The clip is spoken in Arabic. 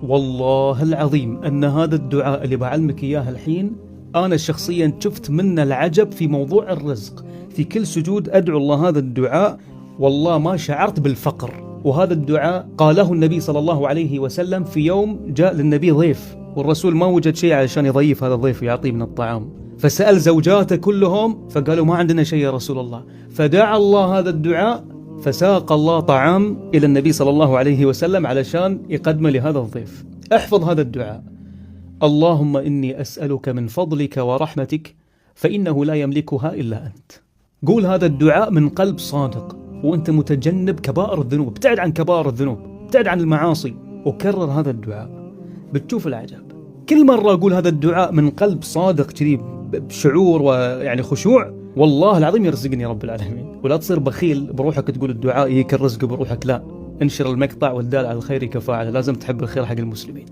والله العظيم أن هذا الدعاء اللي بعلمك إياه الحين أنا شخصيا شفت منه العجب في موضوع الرزق. في كل سجود أدعو الله هذا الدعاء، والله ما شعرت بالفقر. وهذا الدعاء قاله النبي صلى الله عليه وسلم في يوم جاء للنبي ضيف، والرسول ما وجد شيء علشان يضيف هذا الضيف ويعطيه من الطعام، فسأل زوجاته كلهم فقالوا ما عندنا شيء يا رسول الله، فدعا الله هذا الدعاء فساق الله طعام إلى النبي صلى الله عليه وسلم علشان يقدمه لهذا الضيف. احفظ هذا الدعاء: اللهم إني أسألك من فضلك ورحمتك فإنه لا يملكها إلا أنت. قول هذا الدعاء من قلب صادق وأنت متجنب كبائر الذنوب، ابتعد عن كبائر الذنوب، ابتعد عن المعاصي، وكرر هذا الدعاء بتشوف العجب. كل مرة أقول هذا الدعاء من قلب صادق كذي بشعور ويعني خشوع، والله العظيم يرزقني رب العالمين. ولا تصير بخيل بروحك تقول الدعاء يجيك الرزق بروحك، لا، انشر المقطع والدال على الخير كفاعله. لازم تحب الخير حق المسلمين.